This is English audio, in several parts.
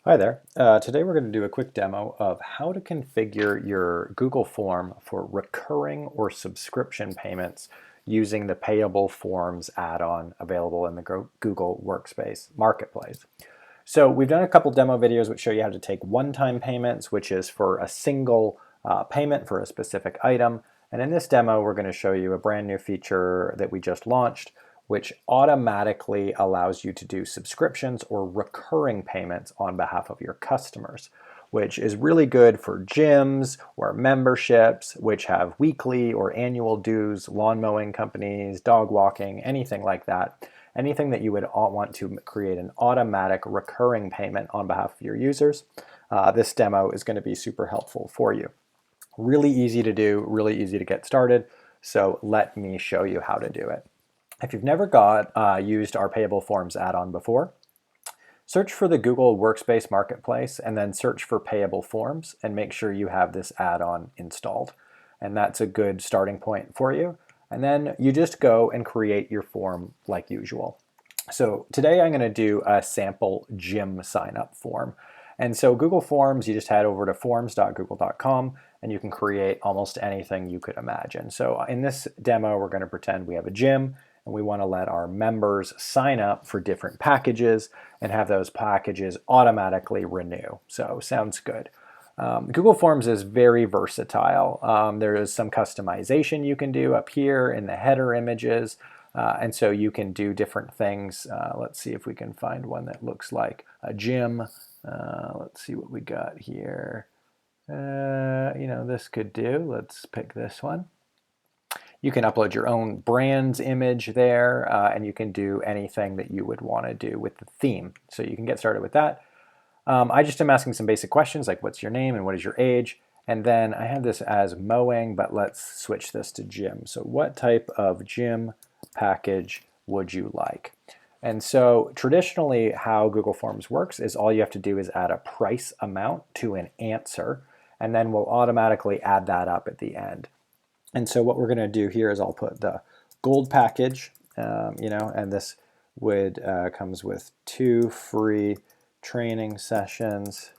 Hi there. Today we're going to do a quick demo of how to configure your Google form for recurring or subscription payments using the Payable Forms add-on available in the Google Workspace Marketplace. So we've done a couple demo videos which show you how to take one-time payments, which is for a single payment for a specific item. And in this demo, we're going to show you a brand new feature that we just launched, which automatically allows you to do subscriptions or recurring payments on behalf of your customers, which is really good for gyms or memberships, which have weekly or annual dues, lawn mowing companies, dog walking, anything like that. Anything that you would want to create an automatic recurring payment on behalf of your users, this demo is going to be super helpful for you. Really easy to do, really easy to get started. So let me show you how to do it. If you've never used our Payable Forms add-on before, search for the Google Workspace Marketplace and then search for Payable Forms and make sure you have this add-on installed. And that's a good starting point for you. And then you just go and create your form like usual. So today I'm going to do a sample gym sign-up form. And so Google Forms, you just head over to forms.google.com and you can create almost anything you could imagine. So in this demo, we're going to pretend we have a gym and we want to let our members sign up for different packages and have those packages automatically renew. So sounds good. Google Forms is very versatile. There is some customization you can do up here in the header images. And so you can do different things. Let's see if we can find one that looks like a gym. Let's see what we got here. This could do. Let's pick this one. You can upload your own brand's image there, and you can do anything that you would want to do with the theme. So you can get started with that. I just am asking some basic questions like what's your name and what is your age? And then I have this as mowing, but let's switch this to gym. So what type of gym package would you like? And so traditionally how Google Forms works is all you have to do is add a price amount to an answer, and then we'll automatically add that up at the end. And so what we're going to do here is I'll put the gold package, and this would comes with 2 free training sessions,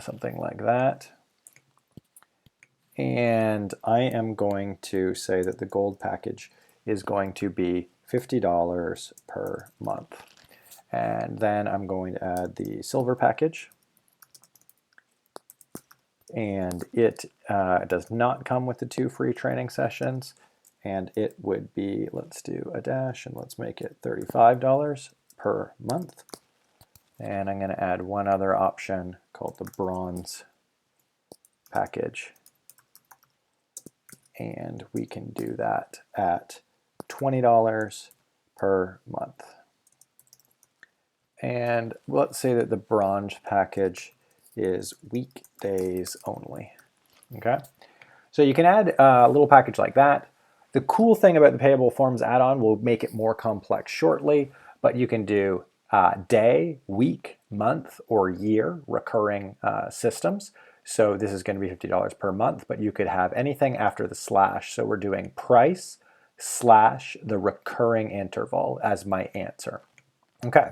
something like that. And I am going to say that the gold package is going to be $50 per month. And then I'm going to add the silver package. And it does not come with the 2 free training sessions. And it would be, let's do a dash and let's make it $35 per month. And I'm going to add one other option called the bronze package. And we can do that at $20 per month. And let's say that the bronze package is weekdays only. Okay, so you can add a little package like that. The cool thing about the Payable Forms add-on, will make it more complex shortly, but you can do day, week, month, or year recurring systems. So this is going to be $50 per month, but you could have anything after the slash. So we're doing price / the recurring interval as my answer. Okay,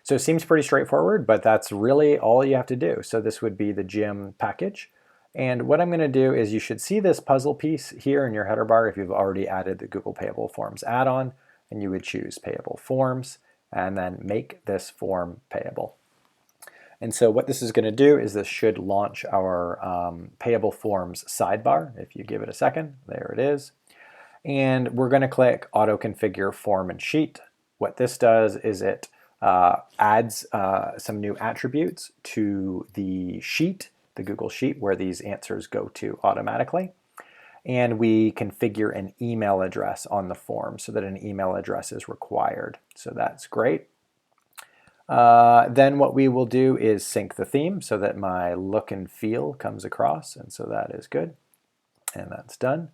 so it seems pretty straightforward, but that's really all you have to do. So this would be the gym package. And what I'm going to do is you should see this puzzle piece here in your header bar if you've already added the Google Payable Forms add-on, and you would choose Payable Forms and then make this form payable. And so what this is going to do is this should launch our Payable Forms sidebar. If you give it a second, there it is. And we're going to click Auto Configure Form and Sheet. What this does is it adds some new attributes to the sheet, the Google Sheet, where these answers go to automatically. And we configure an email address on the form so that an email address is required. So that's great. Then what we will do is sync the theme so that my look and feel comes across, and so that is good. And that's done.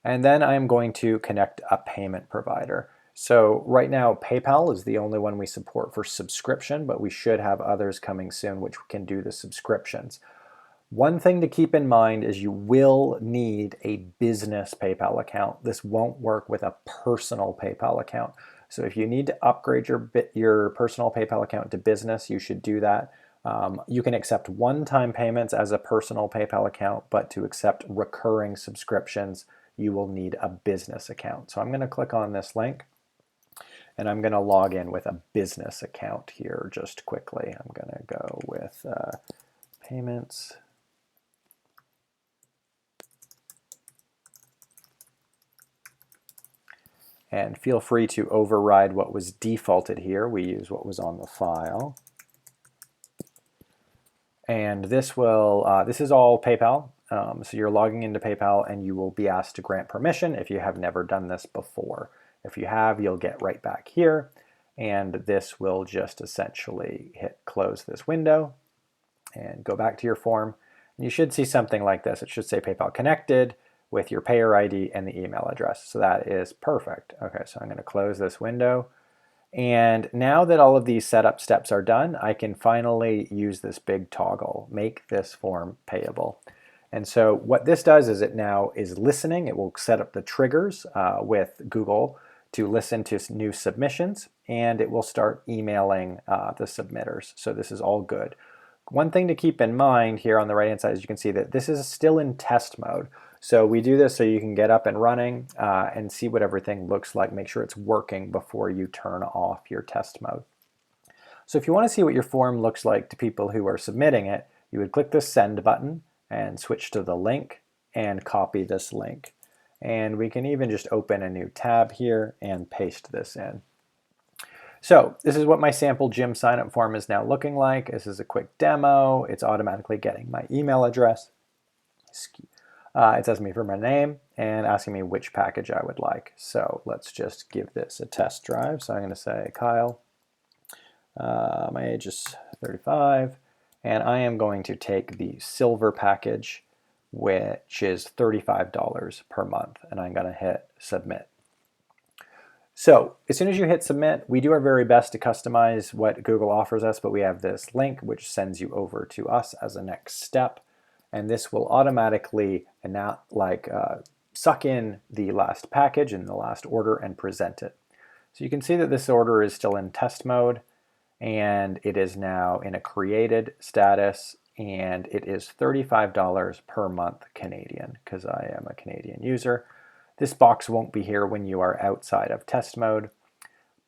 And then I'm going to connect a payment provider. So right now PayPal is the only one we support for subscription, but we should have others coming soon which can do the subscriptions. One thing to keep in mind is you will need a business PayPal account. This won't work with a personal PayPal account. So if you need to upgrade your personal PayPal account to business, you should do that. You can accept one-time payments as a personal PayPal account, but to accept recurring subscriptions, you will need a business account. So I'm going to click on this link, and I'm going to log in with a business account here just quickly. I'm going to go with payments. And feel free to override what was defaulted here. We use what was on the file. And this will, this is all PayPal. So you're logging into PayPal and you will be asked to grant permission if you have never done this before. If you have, you'll get right back here. And this will just essentially hit close this window and go back to your form. And you should see something like this. It should say PayPal connected with your payer ID and the email address. So that is perfect. Okay, so I'm going to close this window. And now that all of these setup steps are done, I can finally use this big toggle, make this form payable. And so what this does is it now is listening. It will set up the triggers with Google to listen to new submissions, and it will start emailing the submitters. So this is all good. One thing to keep in mind here on the right hand side is you can see that this is still in test mode. So we do this so you can get up and running and see what everything looks like. Make sure it's working before you turn off your test mode. So if you want to see what your form looks like to people who are submitting it, you would click the send button and switch to the link and copy this link. And we can even just open a new tab here and paste this in. So this is what my sample gym signup form is now looking like. This is a quick demo. It's automatically getting my email address. It's asking me for my name and asking me which package I would like. So let's just give this a test drive. So I'm going to say Kyle, my age is 35, and I am going to take the silver package, which is $35 per month, and I'm going to hit submit. So as soon as you hit submit, we do our very best to customize what Google offers us, but we have this link which sends you over to us as a next step. And this will automatically suck in the last package and the last order and present it. So you can see that this order is still in test mode, and it is now in a created status, and it is $35 per month Canadian, because I am a Canadian user. This box won't be here when you are outside of test mode,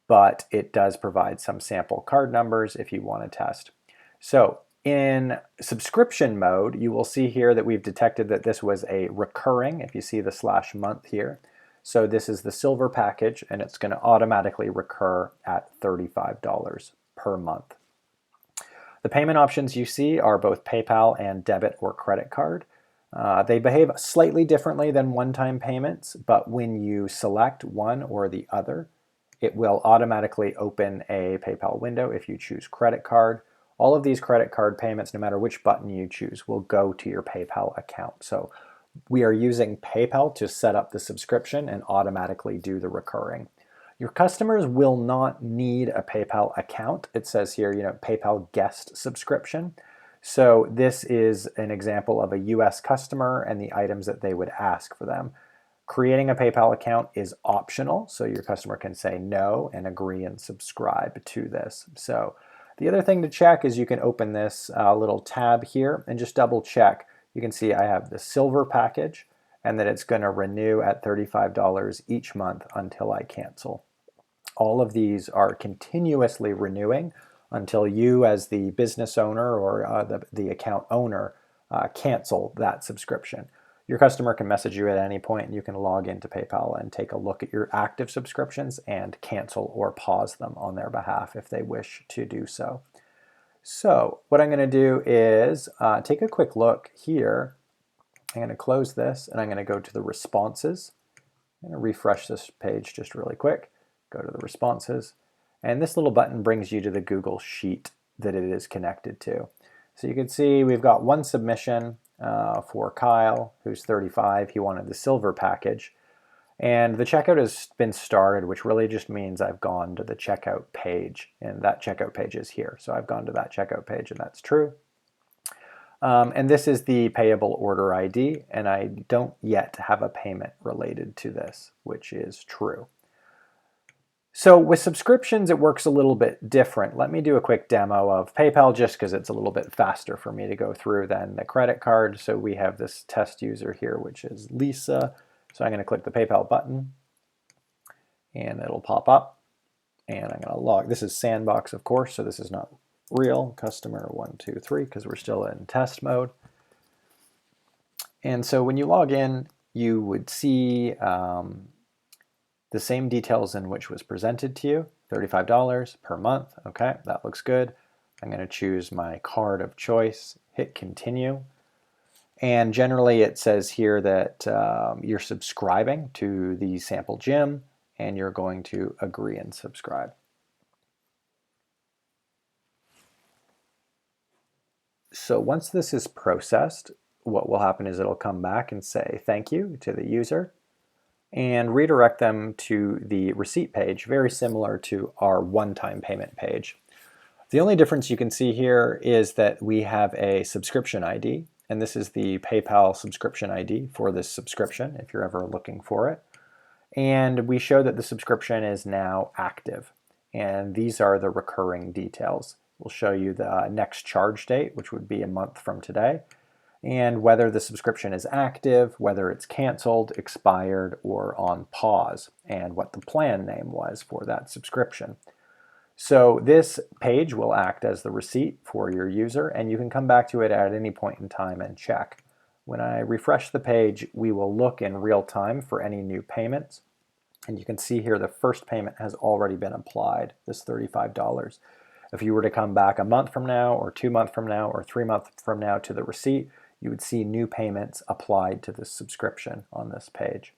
but it does provide some sample card numbers if you want to test. So in subscription mode, you will see here that we've detected that this was a recurring, if you see the /month here. So this is the silver package, and it's going to automatically recur at $35 per month. The payment options you see are both PayPal and debit or credit card. They behave slightly differently than one-time payments, but when you select one or the other, it will automatically open a PayPal window if you choose credit card. All of these credit card payments, no matter which button you choose, will go to your PayPal account. So we are using PayPal to set up the subscription and automatically do the recurring. Your customers will not need a PayPal account. It says here, PayPal guest subscription. So this is an example of a US customer and the items that they would ask for them. Creating a PayPal account is optional, so your customer can say no and agree and subscribe to this. So the other thing to check is you can open this little tab here and just double check. You can see I have the silver package and that it's going to renew at $35 each month until I cancel. All of these are continuously renewing until you as the business owner or the account owner cancel that subscription. Your customer can message you at any point, and you can log into PayPal and take a look at your active subscriptions and cancel or pause them on their behalf if they wish to do so. So what I'm going to do is take a quick look here. I'm going to close this, and I'm going to go to the responses. I'm going to refresh this page just really quick. Go to the responses, and this little button brings you to the Google Sheet that it is connected to. So you can see we've got one submission for Kyle, who's 35. He wanted the silver package. And the checkout has been started, which really just means I've gone to the checkout page, and that checkout page is here. So I've gone to that checkout page, and that's true. And this is the payable order ID, and I don't yet have a payment related to this, which is true. So with subscriptions, it works a little bit different. Let me do a quick demo of PayPal just because it's a little bit faster for me to go through than the credit card. So we have this test user here, which is Lisa. So I'm going to click the PayPal button and it'll pop up. And I'm going to log. This is sandbox, of course, so this is not real. Customer 123 because we're still in test mode. And so when you log in, you would see the same details in which was presented to you, $35 per month. Okay, that looks good. I'm going to choose my card of choice, hit continue. And generally it says here that you're subscribing to the sample gym and you're going to agree and subscribe. So once this is processed, what will happen is it'll come back and say thank you to the user and redirect them to the receipt page, very similar to our one-time payment page. The only difference you can see here is that we have a subscription ID, and this is the PayPal subscription ID for this subscription, if you're ever looking for it. And we show that the subscription is now active, and these are the recurring details. We'll show you the next charge date, which would be a month from today, and whether the subscription is active, whether it's canceled, expired, or on pause, and what the plan name was for that subscription. So this page will act as the receipt for your user, and you can come back to it at any point in time and check. When I refresh the page, we will look in real time for any new payments. And you can see here the first payment has already been applied, this $35. If you were to come back a month from now, or 2 months from now, or 3 months from now to the receipt, you would see new payments applied to this subscription on this page.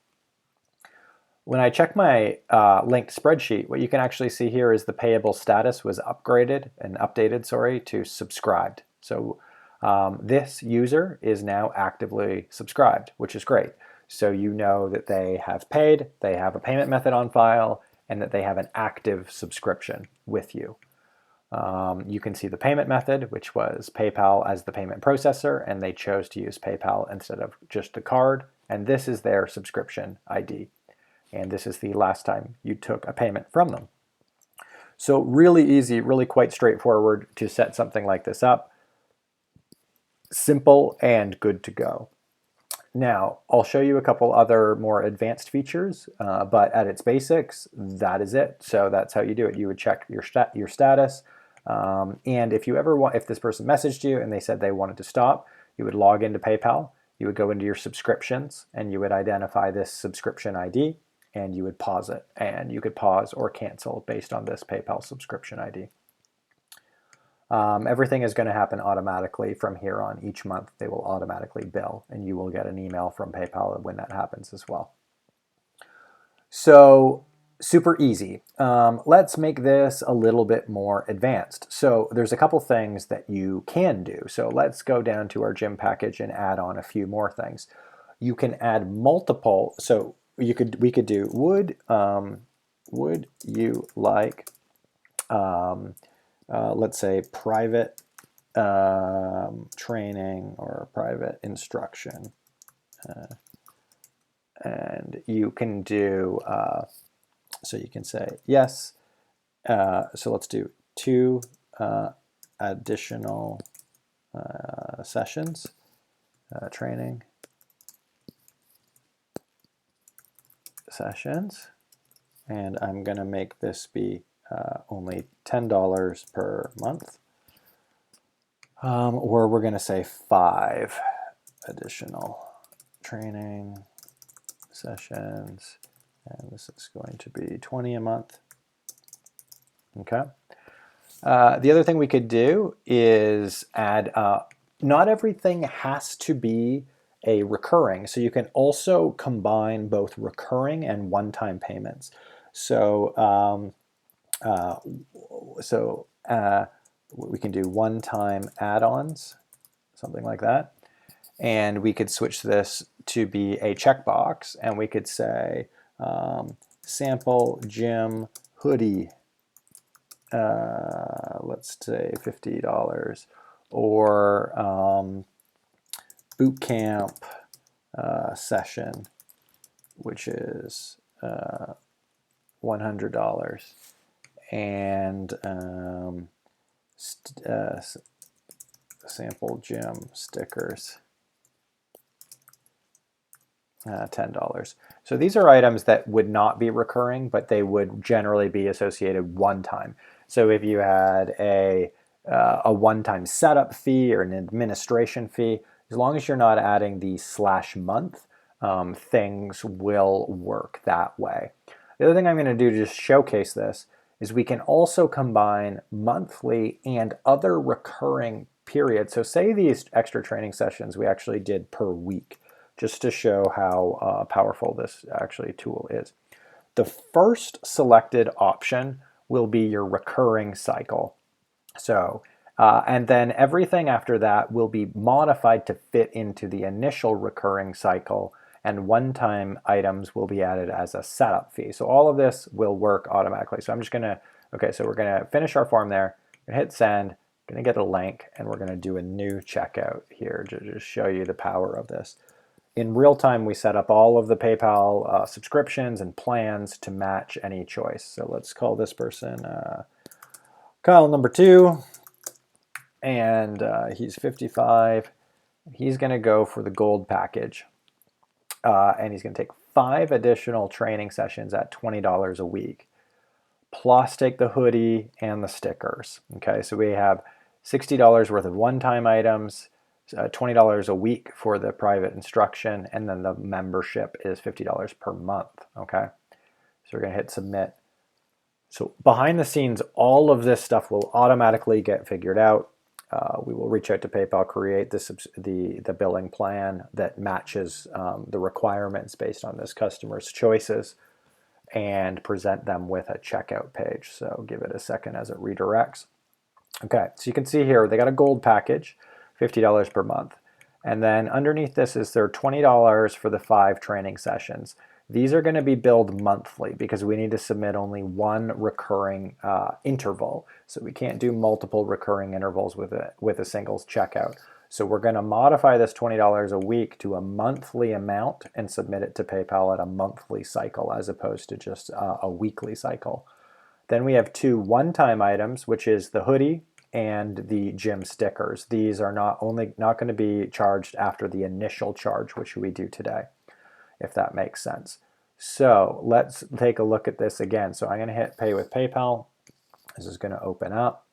When I check my linked spreadsheet, what you can actually see here is the payable status was upgraded and updated, to subscribed. So this user is now actively subscribed, which is great. So you know that they have paid, they have a payment method on file, and that they have an active subscription with you. You can see the payment method, which was PayPal as the payment processor, and they chose to use PayPal instead of just a card. And this is their subscription ID. And this is the last time you took a payment from them. So really easy, really quite straightforward to set something like this up. Simple and good to go. Now, I'll show you a couple other more advanced features, but at its basics, that is it. So that's how you do it. You would check your status. And if you ever want, if this person messaged you and they said they wanted to stop, you would log into PayPal, you would go into your subscriptions, and you would identify this subscription ID, and you would pause it. And you could pause or cancel based on this PayPal subscription ID. Everything is going to happen automatically from here on. Each month they will automatically bill, and you will get an email from PayPal when that happens as well. So super easy. Let's make this a little bit more advanced. So there's a couple things that you can do. So let's go down to our gym package and add on a few more things. You can add multiple. So we could do would you like let's say private training or private instruction, and you can do so you can say yes. So let's do 2 additional sessions, training sessions, and I'm going to make this be only $10 per month, or we're going to say 5 additional training sessions, and this is going to be $20 a month. Okay. The other thing we could do is add, not everything has to be a recurring, so you can also combine both recurring and one-time payments. So we can do one-time add-ons, something like that. And we could switch this to be a checkbox, and we could say sample gym hoodie, let's say $50, or boot camp session, which is $100. And sample gym stickers, $10. So these are items that would not be recurring, but they would generally be associated one time. So if you had a one-time setup fee or an administration fee, as long as you're not adding the /month, things will work that way. The other thing I'm going to do to just showcase this is we can also combine monthly and other recurring periods. So say these extra training sessions we actually did per week, just to show how powerful this actually tool is. The first selected option will be your recurring cycle. So, and then everything after that will be modified to fit into the initial recurring cycle, and one-time items will be added as a setup fee. So all of this will work automatically. So I'm just gonna, okay, so we're gonna finish our form there, gonna hit send, gonna get a link, and we're gonna do a new checkout here to just show you the power of this. In real time, we set up all of the PayPal subscriptions and plans to match any choice. So let's call this person Kyle number 2, and he's 55. He's going to go for the gold package, and he's going to take 5 additional training sessions at $20 a week, plus take the hoodie and the stickers. Okay, so we have $60 worth of one-time items, $20 a week for the private instruction, and then the membership is $50 per month. Okay, so we're going to hit submit. So behind the scenes, all of this stuff will automatically get figured out. We will reach out to PayPal, create the billing plan that matches the requirements based on this customer's choices, and present them with a checkout page. So give it a second as it redirects. Okay, so you can see here they got a gold package, $50 per month. And then underneath this is their $20 for the 5 training sessions. These are going to be billed monthly because we need to submit only one recurring interval. So we can't do multiple recurring intervals with a single checkout. So we're going to modify this $20 a week to a monthly amount and submit it to PayPal at a monthly cycle as opposed to just a weekly cycle. Then we have 2 one-time items, which is the hoodie and the gym stickers. These are not going to be charged after the initial charge, which we do today, if that makes sense. So let's take a look at this again. So I'm going to hit pay with PayPal. This is going to open up.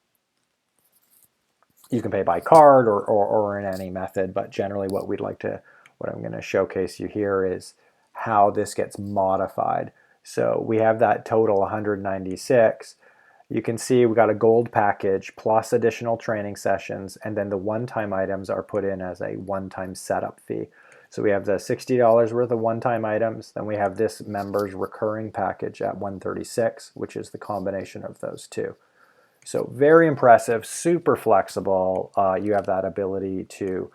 You can pay by card or in any method, but generally what I'm going to showcase you here is how this gets modified. So we have that total 196. You can see we got a gold package plus additional training sessions, and then the one-time items are put in as a one-time setup fee. So we have the $60 worth of one-time items, then we have this member's recurring package at $136, which is the combination of those two. So very impressive, super flexible. You have that ability to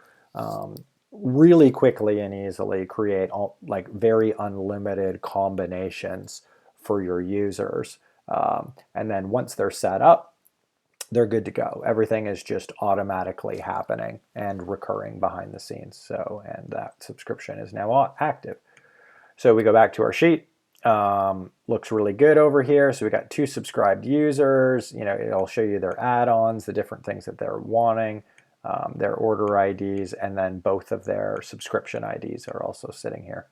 really quickly and easily create like very unlimited combinations for your users. And then once they're set up, they're good to go. Everything is just automatically happening and recurring behind the scenes. So, and that subscription is now active. So we go back to our sheet. Looks really good over here. So we got 2 subscribed users. You know, it'll show you their add-ons, the different things that they're wanting, their order IDs, and then both of their subscription IDs are also sitting here.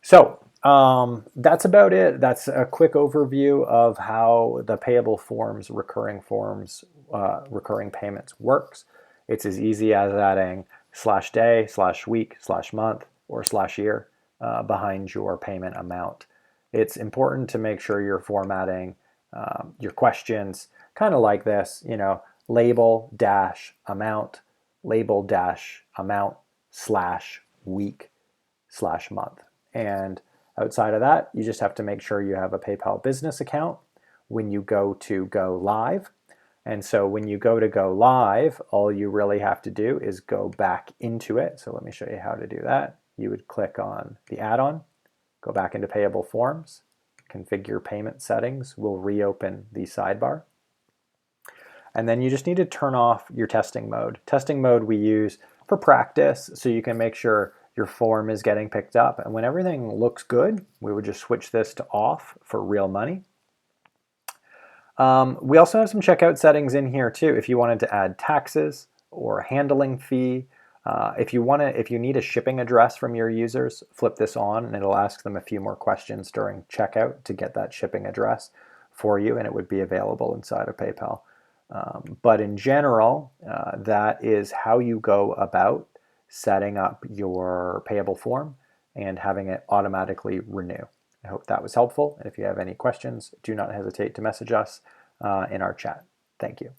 So that's about it. That's a quick overview of how the Payable Forms, recurring payments works. It's as easy as adding /day, /week, /month, or /year behind your payment amount. It's important to make sure you're formatting your questions kind of like this, you know, label dash amount, label dash amount /week /month. And outside of that, you just have to make sure you have a PayPal business account when you go to go live. And so when you go to go live, all you really have to do is go back into it. So let me show you how to do that. You would click on the add-on, go back into Payable Forms, configure payment settings. We'll reopen the sidebar. And then you just need to turn off your testing mode. Testing mode we use for practice, so you can make sure your form is getting picked up. And when everything looks good, we would just switch this to off for real money. We also have some checkout settings in here too. If you wanted to add taxes or a handling fee, if you need a shipping address from your users, flip this on and it'll ask them a few more questions during checkout to get that shipping address for you, and it would be available inside of PayPal. But in general, that is how you go about setting up your payable form and having it automatically renew. I hope that was helpful. And if you have any questions, do not hesitate to message us in our chat. Thank you.